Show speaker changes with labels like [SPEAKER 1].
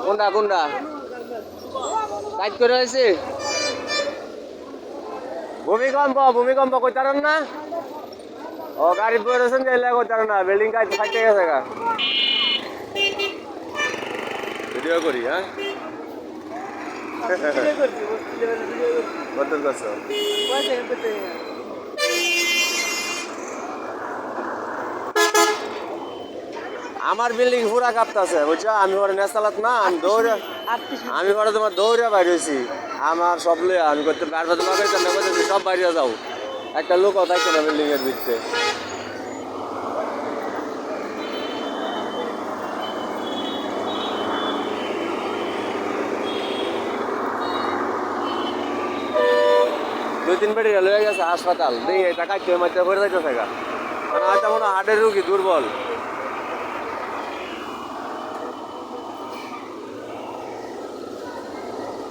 [SPEAKER 1] কোনটা কোনটা কাজ করে হয়েছে ভূমিকম্প কইতারেন না ও গাড়ি পড়েছেন যাইলে কইতারেন না বিল্ডিং কাজ ফাইটে গেছে গা ভিডিও করি হ্যাঁ কত করছো আমার বিল্ডিং পুরা কাঁপতাছে বুঝছো আমি ওর নেশালাত না আমি ওরা তোমার দৌড়ে বাইরে হয়েছি আমার সব লইয়া আমি করতে বারবার তোমাকে করতেছি সব বাইরে যাও একটা লোকও থাকছে না বিল্ডিং এর ভিতরে দুই তিন বেডি লয়ে গেছে হাসপাতাল দেখি টাকা কেউ মাত্রা করে যাইতেছে গা মানে হয়তো মনে হার্টের রুগী দুর্বল